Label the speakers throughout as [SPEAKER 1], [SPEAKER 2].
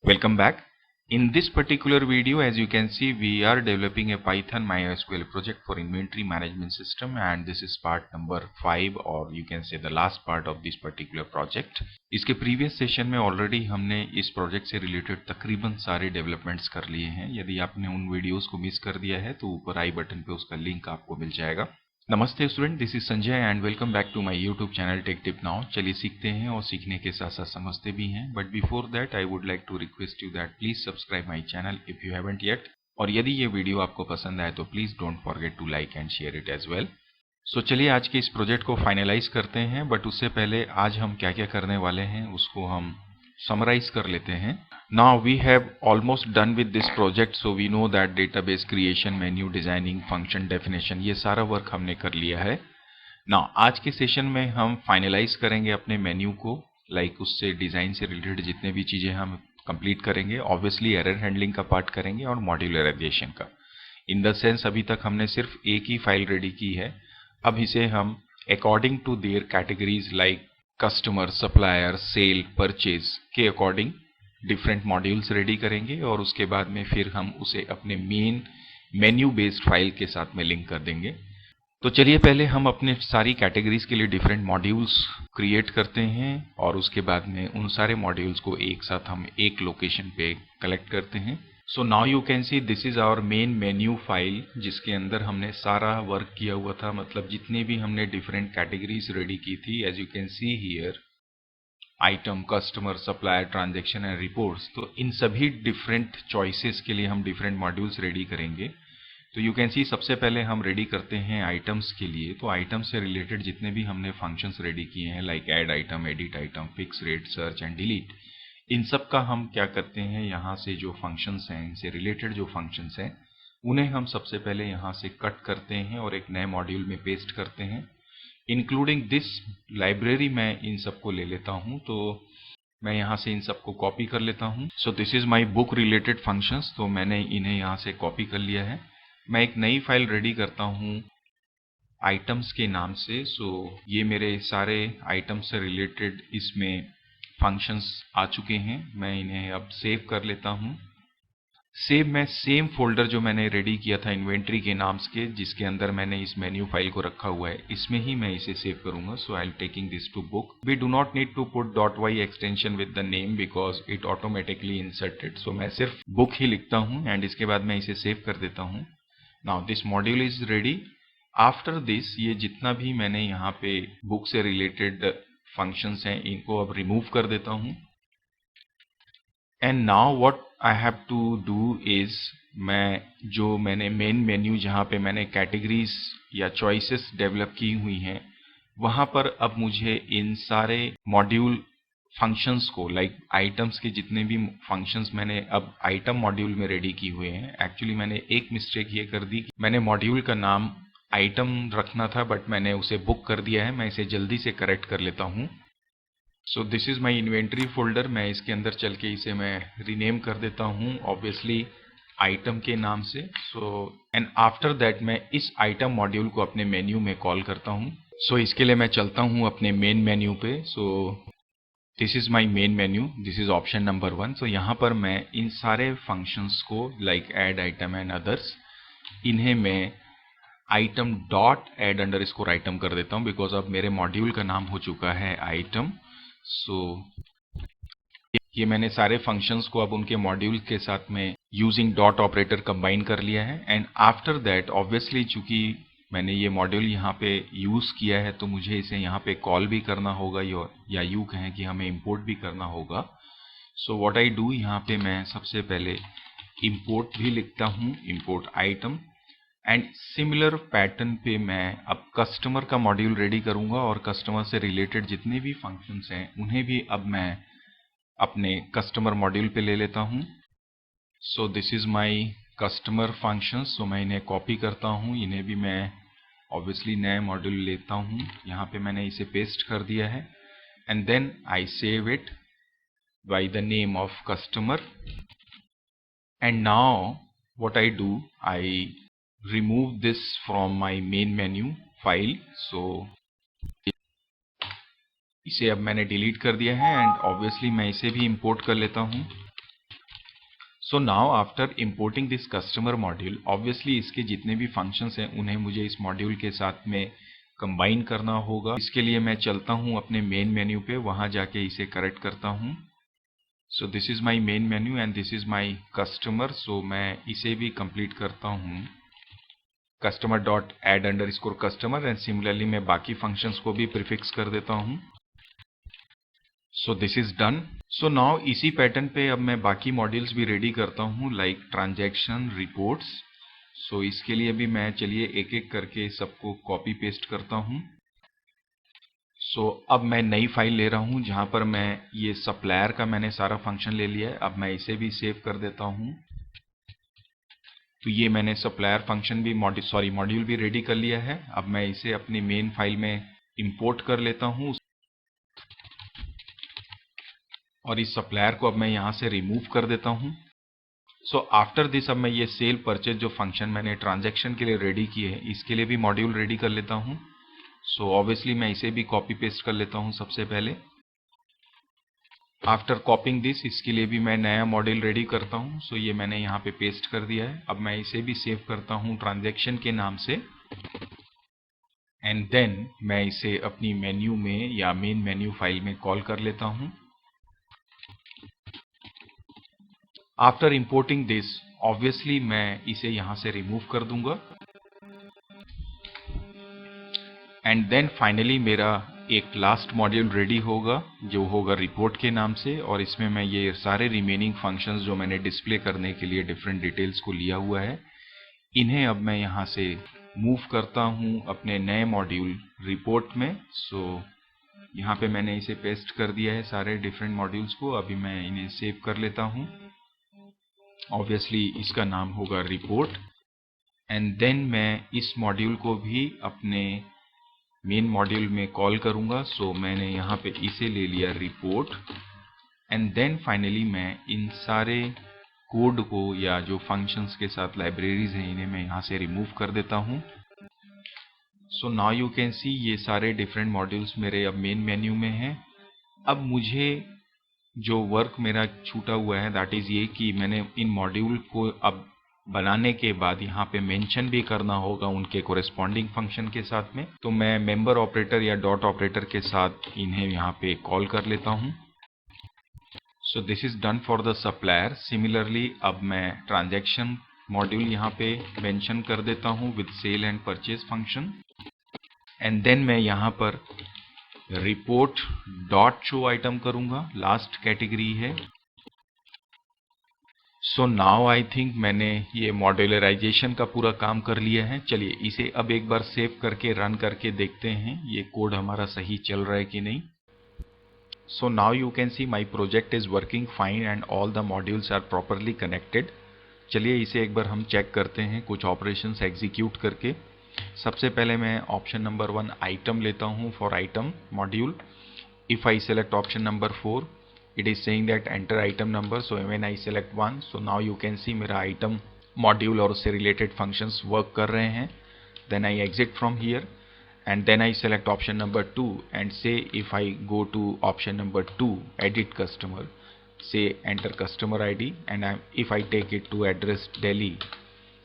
[SPEAKER 1] Welcome back. In this particular video, as you can see, we are developing a Python MySQL project for inventory management system, and this is part number 5, or you can say the last part of this particular project. इसके previous session में already हमने इस project से related तकरीबन सारे developments कर लिए हैं. यदि आपने उन videos को miss कर दिया है तो ऊपर आई बटन पे उसका link आपको मिल जाएगा. नमस्ते student, this is Sanjay and welcome back to my YouTube channel tech tip now. चलिए सीखते हैं और सीखने के साथ साथ समझते भी हैं. But before that I would like to request you that please subscribe my channel if you haven't yet. और यदि ये वीडियो आपको पसंद आए तो please don't forget to like and share it as well. So चलिए आज के इस प्रोजेक्ट को फाइनलाइज करते हैं. बट उससे पहले आज हम क्या क्या करने वाले हैं उसको हम समराइज कर लेते हैं. Now we have almost done with this project, so we know that database creation, menu designing, function definition, ये सारा वर्क हमने कर लिया है. Now आज के सेशन में हम फाइनलाइज करेंगे अपने मेन्यू को, लाइक उससे डिज़ाइन से रिलेटेड जितने भी चीज़ें हम कंप्लीट करेंगे. ऑब्वियसली एरर हैंडलिंग का पार्ट करेंगे और मॉड्यूलराइजेशन का. इन द सेंस अभी तक हमने सिर्फ एक ही फाइल रेडी की है. अब इसे हम according to their categories like customer, supplier, sale, purchase के अकॉर्डिंग डिफरेंट मॉड्यूल्स रेडी करेंगे और उसके बाद में फिर हम उसे अपने मेन मेन्यू बेस्ड फाइल के साथ में लिंक कर देंगे. तो चलिए पहले हम अपने सारी कैटेगरीज के लिए डिफरेंट मॉड्यूल्स क्रिएट करते हैं और उसके बाद में उन सारे मॉड्यूल्स को एक साथ हम एक लोकेशन पे कलेक्ट करते हैं. So now you can see this is our main menu file, जिसके अंदर हमने सारा वर्क किया हुआ था. मतलब जितने भी हमने डिफरेंट कैटेगरीज रेडी की थी, as you can see here, item, customer, supplier, transaction and reports. तो इन सभी डिफरेंट चॉइसेस के लिए हम डिफरेंट मॉड्यूल्स रेडी करेंगे. तो यू कैन सी सबसे पहले हम रेडी करते हैं आइटम्स के लिए. तो आइटम्स से रिलेटेड जितने भी हमने फंक्शंस रेडी किए हैं, like add item, edit item, fix rate, search and delete, इन सब का हम क्या करते हैं, यहाँ से जो फंक्शंस हैं, इनसे रिलेटेड जो फंक्शंस हैं, उन्हें हम सबसे पहले यहाँ से कट करते हैं और एक नए मॉड्यूल में पेस्ट करते हैं. इंक्लूडिंग दिस लाइब्रेरी मैं इन सबको ले लेता हूँ. तो मैं यहाँ से इन सबको कॉपी कर लेता हूँ. सो this is my book related functions. तो मैंने इन्हें यहाँ से कॉपी कर लिया है. मैं एक नई फाइल रेडी करता हूँ आइटम्स के नाम से. सो ये मेरे सारे आइटम्स से रिलेटेड इसमें फंक्शंस आ चुके हैं. मैं इन्हें अब सेव कर लेता हूँ. सेव मैं सेम फोल्डर जो मैंने रेडी किया था इन्वेंट्री के नाम के, जिसके अंदर मैंने इस मेन्यू फाइल को रखा हुआ है, इसमें ही मैं इसे सेव करूंगा. So I am taking this to book. We do not need to put .y extension with the name because it automatically inserted. सो मैं सिर्फ बुक ही लिखता हूँ एंड इसके बाद मैं इसे सेव कर देता हूँ. Now this module is ready. After this ये जितना भी मैंने यहाँ पे बुक से रिलेटेड फंक्शंस हैं, इनको अब रिमूव कर देता हूँ. And now what I have to do is, मैंने मेन मेन्यू जहाँ पे मैंने कैटेगरीज या चॉइसेस डेवलप की हुई हैं, वहाँ पर अब मुझे इन सारे मॉड्यूल फंक्शंस को, लाइक आइटम्स के जितने भी फंक्शंस मैंने अब आइटम मॉड्यूल में रेडी की हुए हैं. एक्चुअली मैंने एक मिस्टेक ये कर दी, मैंने मॉड्यूल का नाम आइटम रखना था बट मैंने उसे बुक कर दिया है. मैं इसे जल्दी से करेक्ट कर लेता हूँ. सो this is my inventory folder. मैं इसके अंदर चल के इसे मैं रीनेम कर देता हूँ ऑब्वियसली आइटम के नाम से. सो एंड आफ्टर दैट मैं इस आइटम मॉड्यूल को अपने मेन्यू में कॉल करता हूँ. सो इसके लिए मैं चलता हूँ अपने मेन मेन्यू पे. So this is my main menu, this is option number 1. सो यहाँ पर मैं इन सारे फंक्शंस को, like add item and others, इन्हें मैं item dot add underscore item कर देता हूँ बिकॉज अब मेरे मॉड्यूल का नाम हो चुका है आइटम. सो ये मैंने सारे फंक्शंस को अब उनके मॉड्यूल के साथ में यूजिंग डॉट ऑपरेटर कंबाइन कर लिया है. एंड आफ्टर दैट ऑब्वियसली चूंकि मैंने ये मॉड्यूल यहाँ पे यूज किया है तो मुझे इसे यहाँ पे कॉल भी करना होगा या यूँ कहें कि हमें इंपोर्ट भी करना होगा. सो व्हाट आई डू, यहाँ पे मैं सबसे पहले इंपोर्ट भी लिखता हूँ, import item. And similar pattern पे मैं अब कस्टमर का मॉड्यूल रेडी करूंगा और कस्टमर से रिलेटेड जितने भी फंक्शंस हैं उन्हें भी अब मैं अपने कस्टमर मॉड्यूल पे ले लेता हूं. So this is my customer functions. So मैं इन्हें कॉपी करता हूं, इन्हें भी मैं ऑब्वियसली नए मॉड्यूल लेता हूं. यहाँ पे मैंने इसे पेस्ट कर दिया है and then I save it by the name of customer. And now what I do, I remove this from my main menu file. So इसे अब मैंने डिलीट कर दिया है एंड ऑब्वियसली मैं इसे भी इंपोर्ट कर लेता हूँ. So now after importing this customer module, obviously इसके जितने भी फंक्शंस हैं उन्हें मुझे इस मॉड्यूल के साथ में कंबाइन करना होगा। इसके लिए मैं चलता हूं अपने मेन मेन्यू पे, वहां जाके इसे करेक्ट करता हूं। So this is my main menu and this is my customer. So मैं इसे भी कंप्लीट करता हूं, customer dot add underscore customer, and similarly मैं बाकी फंक्शंस को भी प्रीफिक्स कर देता हूं। So this is done. So now इसी पैटर्न पे अब मैं बाकी मॉड्यूल्स भी रेडी करता हूं, लाइक ट्रांजैक्शन, रिपोर्ट्स। सो इसके लिए भी मैं चलिए एक एक करके सबको कॉपी पेस्ट करता हूं। सो अब मैं नई फाइल ले रहा हूं जहां पर मैं ये सप्लायर का मैंने सारा फंक्शन ले लिया है। अब मैं इसे भी सेव कर देता हूं। तो ये मैंने सप्लायर फंक्शन भी मॉड्यूल भी रेडी कर लिया है। अब मैं इसे अपनी मेन फाइल में इंपोर्ट कर लेता हूं और इस सप्लायर को अब मैं यहां से रिमूव कर देता हूं। सो आफ्टर दिस अब मैं ये सेल परचेज जो फंक्शन मैंने ट्रांजैक्शन के लिए रेडी किए हैं, इसके लिए भी मॉड्यूल रेडी कर लेता हूं। सो ऑब्वियसली मैं इसे भी कॉपी पेस्ट कर लेता हूं सबसे पहले। आफ्टर कॉपिंग दिस, इसके लिए भी मैं नया मॉड्यूल रेडी करता हूं। सो ये मैंने यहाँ पे पेस्ट कर दिया है। अब मैं इसे भी सेव करता हूं ट्रांजैक्शन के नाम से, एंड देन मैं इसे अपनी मेन्यू में या मेन मेन्यू फाइल में कॉल कर लेता हूं। आफ्टर इंपोर्टिंग दिस, ऑब्वियसली मैं इसे यहां से रिमूव कर दूंगा, एंड देन फाइनली मेरा एक लास्ट मॉड्यूल रेडी होगा जो होगा रिपोर्ट के नाम से, और इसमें मैं ये सारे रिमेनिंग फंक्शंस जो मैंने डिस्प्ले करने के लिए डिफरेंट डिटेल्स को लिया हुआ है, इन्हें अब मैं यहां से मूव करता हूं अपने नए मॉड्यूल रिपोर्ट में। सो यहाँ पे मैंने इसे पेस्ट कर दिया है सारे डिफरेंट मॉड्यूल्स को। अभी मैं इन्हें सेव कर लेता हूं। ऑब्वियसली इसका नाम होगा रिपोर्ट, एंड देन मैं इस मॉड्यूल को भी अपने मेन मॉड्यूल में कॉल करूंगा। सो मैंने यहाँ पे इसे ले लिया रिपोर्ट, एंड देन फाइनली मैं इन सारे कोड को या जो फंक्शंस के साथ लाइब्रेरीज हैं इन्हें मैं यहाँ से रिमूव कर देता हूँ। सो नाउ यू कैन सी ये सारे डिफरेंट मॉड्यूल्स मेरे अब मेन मेन्यू में हैं। अब मुझे जो वर्क मेरा छूटा हुआ है दैट इज ये कि मैंने इन मॉड्यूल को अब बनाने के बाद यहाँ पे मेंशन भी करना होगा उनके कोरेस्पॉन्डिंग फंक्शन के साथ में। तो मैं मेंबर ऑपरेटर या डॉट ऑपरेटर के साथ इन्हें यहाँ पे कॉल कर लेता हूँ। सो this is done for the supplier. Similarly अब मैं ट्रांजैक्शन मॉड्यूल यहाँ पे मेंशन कर देता हूँ with sale and purchase function, and then मैं यहाँ पर रिपोर्ट डॉट शो आइटम करूंगा, लास्ट कैटेगरी है। सो नाउ आई थिंक मैंने ये मॉड्यूलराइजेशन का पूरा काम कर लिया है। चलिए इसे अब एक बार सेव करके रन करके देखते हैं ये कोड हमारा सही चल रहा है कि नहीं। So now you can see my project is working fine and all the modules are properly connected. चलिए इसे एक बार हम चेक करते हैं कुछ ऑपरेशंस एग्जीक्यूट करके। सबसे पहले मैं ऑप्शन नंबर 1 आइटम लेता हूं for item module. If I select option number 4, it is saying that enter item number. So when I select 1, so now you can see मेरा item module और उससे related functions work कर रहे हैं। Then I exit from here and then I select option number 2 and say if I go to option number 2 edit customer, say enter customer ID and if I take it to address Delhi,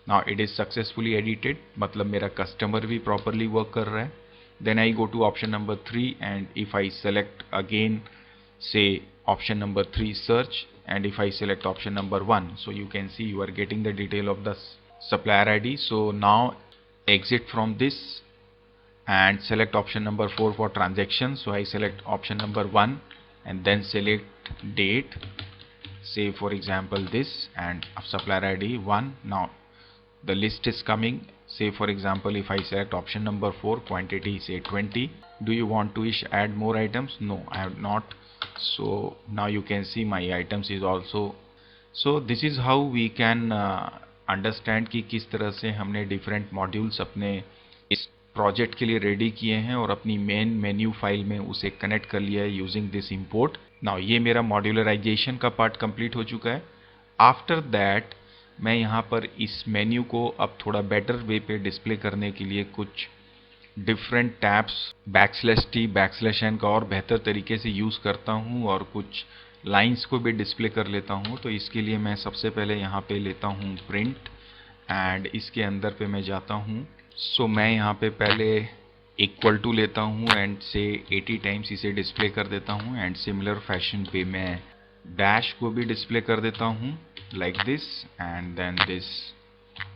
[SPEAKER 1] now it is successfully edited, मतलब मेरा customer भी properly work कर रहा है। Then I go to option number 3 and if I select again say option number 3 search and if I select option number 1, so you can see you are getting the detail of the supplier ID. So now exit from this and select option number 4 for transaction. So I select option number 1 and then select date, say for example this, and supplier ID 1. Now the list is coming. Say for example if I select option number 4, quantity say 20. Do you want to add more items? No, I have not. So now you can see my items is also. So this is how we can understand कि किस तरह से हमने different modules अपने इस project के लिए ready किए हैं और अपनी मेन मेन्यू फाइल में उसे कनेक्ट कर लिया है यूजिंग दिस इंपोर्ट। नाउ ये मेरा मॉड्यूलराइजेशन का पार्ट कंप्लीट हो चुका है। आफ्टर दैट मैं यहाँ पर इस मेन्यू को अब थोड़ा बेटर वे पे डिस्प्ले करने के लिए कुछ डिफरेंट टैब्स /t /n का और बेहतर तरीके से यूज़ करता हूँ और कुछ लाइंस को भी डिस्प्ले कर लेता हूँ। तो इसके लिए मैं सबसे पहले यहाँ पे लेता हूँ प्रिंट एंड इसके अंदर पे मैं जाता हूँ। सो मैं यहाँ पे पहले इक्वल टू लेता हूँ एंड से 80 टाइम्स इसे डिस्प्ले कर देता हूँ एंड सिमिलर फैशन पे मैं डैश को भी डिस्प्ले कर देता हूँ like this and then this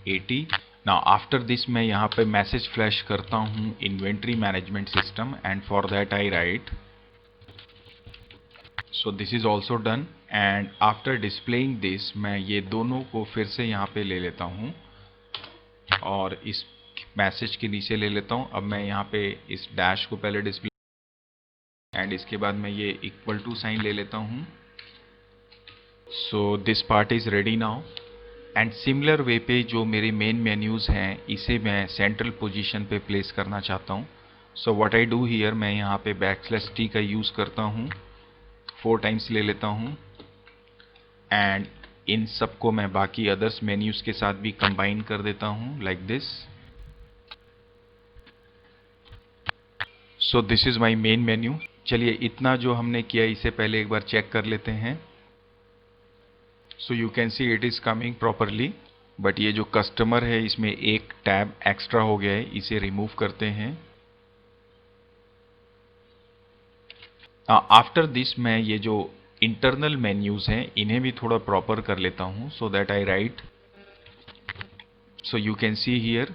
[SPEAKER 1] 80। Now after this मैं यहाँ पे मैसेज फ्लैश करता हूँ inventory management system and for that I write so this is also done and after displaying this मैं ये दोनों को फिर से यहाँ पे ले लेता हूँ और इस मैसेज के नीचे ले लेता हूँ। अब मैं यहाँ पे इस डैश को पहले डिस्प्ले एंड इसके बाद मैं ये इक्वल टू साइन ले लेता हूँ। So this part is ready now and similar way पे जो मेरे मेन मेन्यूज़ हैं इसे मैं सेंट्रल पोजीशन पे प्लेस करना चाहता हूँ। So what I do here, मैं यहाँ पे \t का यूज़ करता हूँ, 4 टाइम्स ले लेता हूँ एंड इन सबको मैं बाकी अदर्स मेन्यूज़ के साथ भी कंबाइन कर देता हूँ like this. So this is my main menu. चलिए इतना जो हमने किया इसे पहले एक बार चेक कर लेते हैं। So you can see it is coming properly, but ये जो कस्टमर है इसमें एक टैब एक्स्ट्रा हो गया है, इसे रिमूव करते हैं। आफ्टर दिस मैं ये जो इंटरनल मेन्यूज़ हैं इन्हें भी थोड़ा प्रॉपर कर लेता हूँ। So that I write, so you can see here,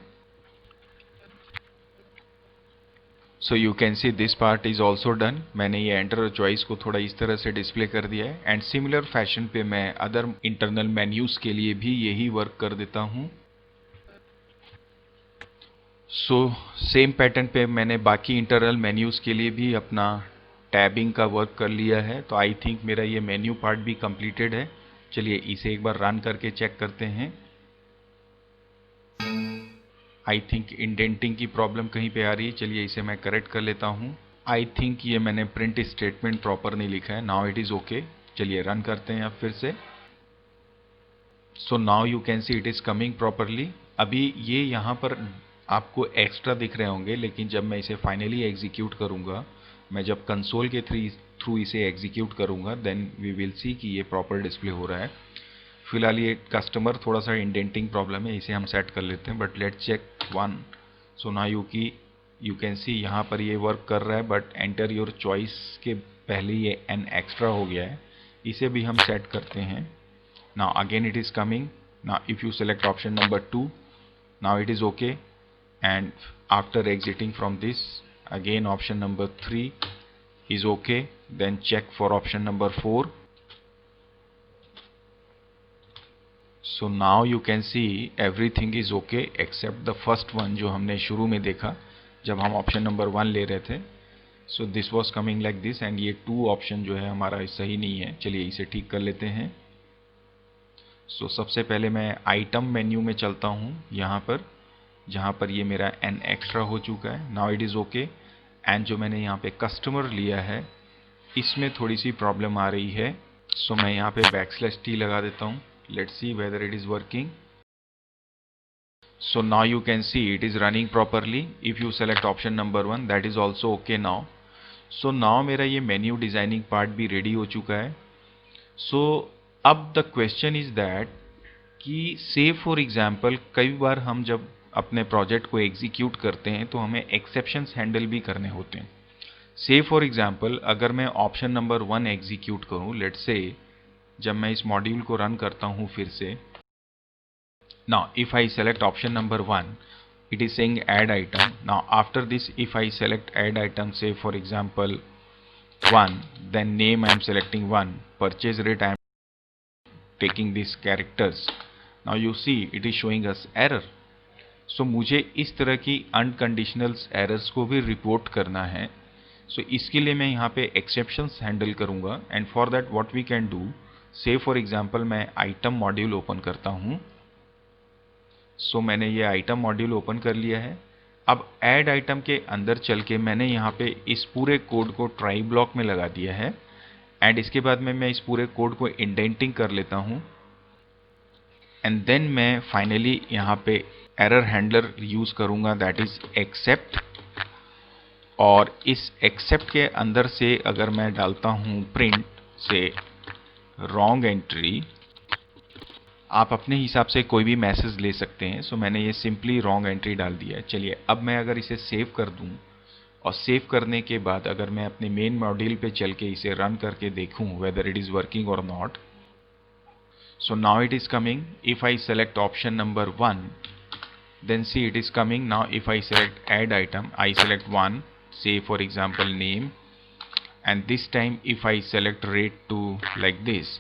[SPEAKER 1] so you can see this part is also done. मैंने ये एंटर चॉइस को थोड़ा इस तरह से डिस्प्ले कर दिया है एंड सिमिलर फैशन पे मैं अदर इंटरनल मेन्यूज के लिए भी यही वर्क कर देता हूँ। सो सेम पैटर्न पे मैंने बाकी इंटरनल मेन्यूज के लिए भी अपना टैबिंग का वर्क कर लिया है। तो आई थिंक मेरा ये मेन्यू पार्ट भी कंप्लीटेड है। चलिए इसे एक बार रन करके चेक करते हैं। आई थिंक इंडेंटिंग की प्रॉब्लम कहीं पे आ रही है, चलिए इसे मैं करेक्ट कर लेता हूँ। आई थिंक ये मैंने प्रिंट स्टेटमेंट प्रॉपर नहीं लिखा है। Now it is okay. चलिए रन करते हैं अब फिर से। सो now you can see it is coming properly. अभी ये यहाँ पर आपको एक्स्ट्रा दिख रहे होंगे, लेकिन जब मैं इसे फाइनली एग्जीक्यूट करूँगा, मैं जब कंसोल के थ्रू इसे एग्जीक्यूट करूँगा, देन वी विल सी कि ये प्रॉपर डिस्प्ले हो रहा है। फिलहाल ये कस्टमर थोड़ा सा इंडेंटिंग प्रॉब्लम है, इसे हम सेट कर लेते हैं, but let's check one. So now you can see यहाँ पर ये वर्क कर रहा है, बट एंटर योर चॉइस के पहले ये n एक्स्ट्रा हो गया है, इसे भी हम सेट करते हैं। Now again it is coming. Now if you select option number 2, now it is okay and after exiting from this again option number 3 is okay, then check for option number 4. So now you can see everything is okay except the first one जो हमने शुरू में देखा जब हम option number 1 ले रहे थे। So this was coming like this and ये 2 ऑप्शन जो है हमारा सही नहीं है। चलिए इसे ठीक कर लेते हैं। So सबसे पहले मैं आइटम मेन्यू में चलता हूँ, यहाँ पर जहाँ पर ये मेरा n एक्स्ट्रा हो चुका है। Now it is okay and जो मैंने यहाँ पे कस्टमर लिया है इसमें थोड़ी सी प्रॉब्लम आ रही है। सो मैं यहाँ पे \t लगा देता हूँ। Let's see whether it is working. So now you can see it is running properly. If you select option number 1 that is also okay now. So now मेरा ये मेन्यू डिज़ाइनिंग पार्ट भी ready हो चुका है। सो अब the question is that कि से for example कई बार हम जब अपने प्रोजेक्ट को एग्जीक्यूट करते हैं तो हमें एक्सेप्शंस हैंडल भी करने होते हैं। से फॉर एग्जाम्पल अगर मैं ऑप्शन नंबर 1 एग्जीक्यूट करूं, लेट्स से जब मैं इस मॉड्यूल को रन करता हूं फिर से, now if I select option number 1 it is saying add item. Now after this if I select add item say for example 1, then name I am selecting 1, purchase rate I am taking this characters. Now you see it is showing us error. सो मुझे इस तरह की unconditional errors को भी report करना है। सो इसके लिए मैं यहाँ पे एक्सेप्शंस हैंडल करूँगा and for that what we can do, say for example मैं आइटम मॉड्यूल ओपन करता हूँ। सो मैंने ये आइटम मॉड्यूल ओपन कर लिया है। अब ऐड आइटम के अंदर चल के मैंने यहाँ पे इस पूरे कोड को ट्राई ब्लॉक में लगा दिया है एंड इसके बाद में मैं इस पूरे कोड को इंडेंटिंग कर लेता हूँ एंड देन मैं फाइनली यहाँ पे एरर हैंडलर यूज करूंगा, दैट इज एक्सेप्ट। और इस एक्सेप्ट के अंदर से अगर मैं डालता हूँ प्रिंट से रॉन्ग एंट्री, आप अपने हिसाब से कोई भी मैसेज ले सकते हैं। सो मैंने ये सिंपली रॉन्ग एंट्री डाल दिया है। चलिए अब मैं अगर इसे सेव कर दूं और सेव करने के बाद अगर मैं अपने मेन मॉड्यूल पे चल के इसे रन करके देखूं वेदर इट इज वर्किंग और not. So now it is coming. If I select option number 1, then see it is coming. Now if I select add item, I select one, say for example name, and this time if I select rate to like this,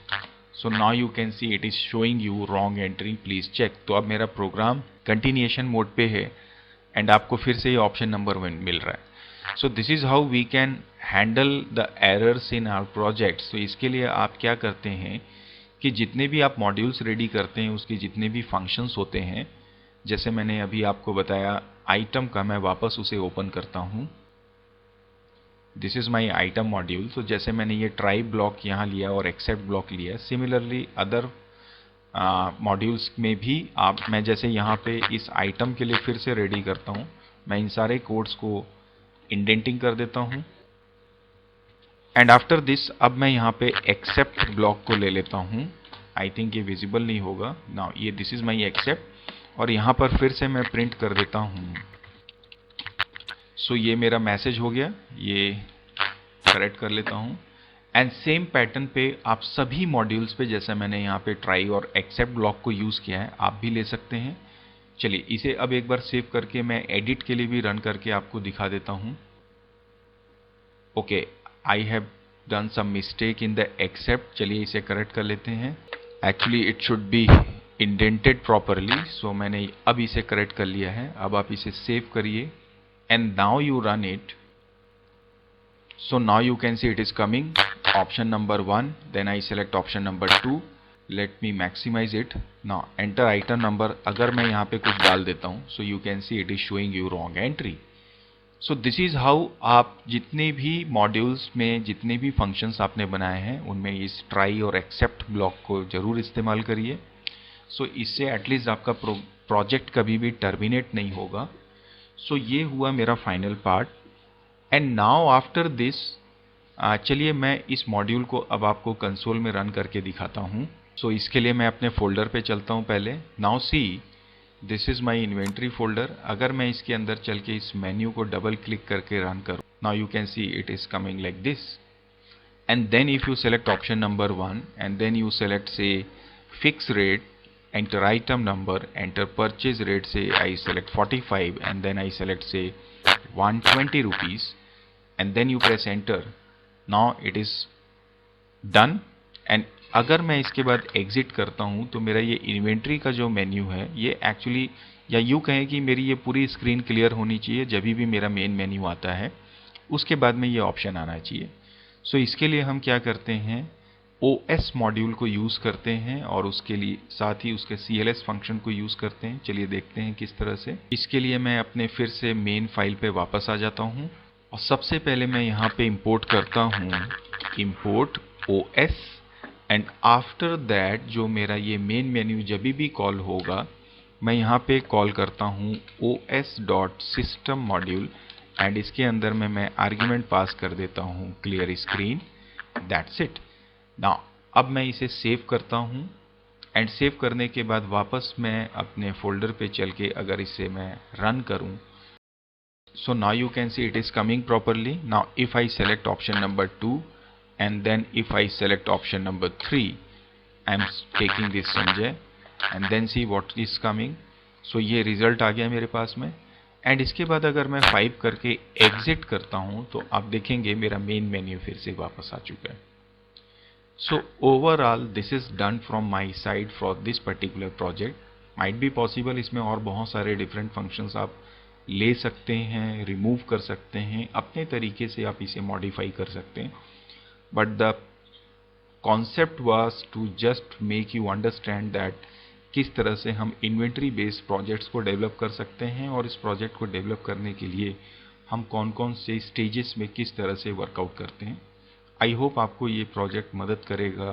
[SPEAKER 1] so now you can see it is showing you wrong entry, please check। तो अब मेरा programme continuation mode पे है and आपको फिर से ये option number 1 मिल रहा है। So this is how we can handle the errors in our projects. तो इसके लिए आप क्या करते हैं कि जितने भी आप मॉड्यूल्स रेडी करते हैं उसके जितने भी फंक्शंस होते हैं, जैसे मैंने अभी आपको बताया आइटम का, मैं वापस उसे ओपन करता हूं। This is my item module. तो जैसे मैंने ये ट्राई ब्लॉक यहाँ लिया और एक्सेप्ट ब्लॉक लिया, सिमिलरली अदर मॉड्यूल्स में भी मैं जैसे यहाँ पे इस आइटम के लिए फिर से रेडी करता हूँ, मैं इन सारे कोड्स को इंडेंटिंग कर देता हूँ एंड आफ्टर दिस अब मैं यहाँ पे एक्सेप्ट ब्लॉक को ले लेता हूँ। आई थिंक ये विजिबल नहीं होगा नाउ, ये दिस इज माई एक्सेप्ट और यहाँ पर फिर से मैं प्रिंट कर देता हूँ। सो ये मेरा मैसेज हो गया, ये करेक्ट कर लेता हूँ एंड सेम पैटर्न पे आप सभी मॉड्यूल्स पे जैसे मैंने यहाँ पे ट्राई और एक्सेप्ट ब्लॉक को यूज़ किया है आप भी ले सकते हैं। चलिए इसे अब एक बार सेव करके मैं एडिट के लिए भी रन करके आपको दिखा देता हूँ। Okay, I have done some mistake in the except. चलिए इसे करेक्ट कर लेते हैं। Actually it should be indented properly, so मैंने अब इसे करेक्ट कर लिया है। अब आप इसे सेव करिए and now you run it. So now you can see it is coming option number 1, then I select option number 2, let me maximize it। now enter item number, अगर मैं यहाँ पे कुछ डाल देता हूँ so you can see it is showing you wrong entry। so this is how आप जितने भी मॉड्यूल्स में जितने भी फंक्शंस आपने बनाए हैं उनमें इस ट्राई और एक्सेप्ट ब्लॉक को जरूर इस्तेमाल करिए। so इससे एटलीस्ट आपका प्रोजेक्ट कभी भी टर्मिनेट नहीं होगा। so ये हुआ मेरा final part and now after this चलिए मैं इस मॉड्यूल को अब आपको कंसोल में रन करके दिखाता हूँ। सो इसके लिए मैं अपने फोल्डर पे चलता हूँ पहले। Now see this is my inventory folder. अगर मैं इसके अंदर चल के इस मेन्यू को डबल क्लिक करके रन करूँ, now you can see it is coming like this and then if you select option number 1 and then you select say fix rate, enter item number, enter purchase rate, say I select 45 and then I select say 120 rupees and then you press enter। now it is done and अगर मैं इसके बाद exit करता हूं तो मेरा ये inventory का जो मेन्यू है ये एक्चुअली, या यूँ कहें कि मेरी ये पूरी स्क्रीन क्लियर होनी चाहिए जब भी मेरा मेन मेन्यू आता है उसके बाद में ये ऑप्शन आना चाहिए। सो इसके लिए हम क्या करते हैं, OS मॉड्यूल को यूज़ करते हैं और उसके लिए साथ ही उसके CLS फंक्शन को यूज़ करते हैं। चलिए देखते हैं किस तरह से। इसके लिए मैं अपने फिर से मेन फाइल पे वापस आ जाता हूँ और सबसे पहले मैं यहाँ पे इंपोर्ट करता हूँ import OS and after that जो मेरा ये मेन मेन्यू जब भी कॉल होगा मैं यहाँ पे कॉल करता हूँ os.system मॉड्यूल एंड इसके अंदर में मैं आर्ग्यूमेंट पास कर देता हूँ clear screen. That's it. Now अब मैं इसे सेव करता हूं एंड सेव करने के बाद वापस मैं अपने फोल्डर पे चल के अगर इसे मैं रन करूं, so now you can see it is coming properly. Now if I select option number 2 and then if I select option number 3, I am taking this Sanjay and then see what is coming. So ये result आ गया मेरे पास में and इसके बाद अगर मैं 5 करके exit करता हूं तो आप देखेंगे मेरा मेन मेन्यू फिर से वापस आ चुका है। So overall this is done from my side for this particular project। might be possible इसमें और बहुत सारे different functions आप ले सकते हैं, रिमूव कर सकते हैं, अपने तरीके से आप इसे मॉडिफाई कर सकते हैं, but the concept was to just make you understand that किस तरह से हम इन्वेंट्री बेस्ड प्रोजेक्ट्स को डेवलप कर सकते हैं और इस प्रोजेक्ट को डेवलप करने के लिए हम कौन कौन से स्टेजेस में किस तरह से वर्कआउट करते हैं। आई होप आपको ये प्रोजेक्ट मदद करेगा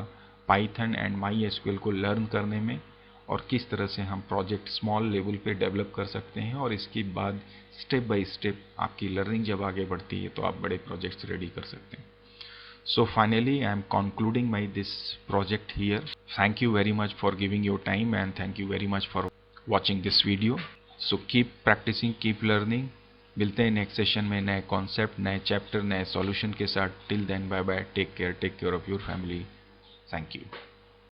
[SPEAKER 1] पाइथन एंड MySQL को लर्न करने में और किस तरह से हम प्रोजेक्ट स्मॉल लेवल पे डेवलप कर सकते हैं और इसके बाद स्टेप बाय स्टेप आपकी लर्निंग जब आगे बढ़ती है तो आप बड़े प्रोजेक्ट्स रेडी कर सकते हैं। So finally I am concluding my this project here. Thank you very much for giving your time and thank you very much for watching this video. So keep practicing, keep learning. मिलते हैं next session में नए concept, नए chapter, नए solution के साथ. Till then bye bye, take care of your family. Thank you.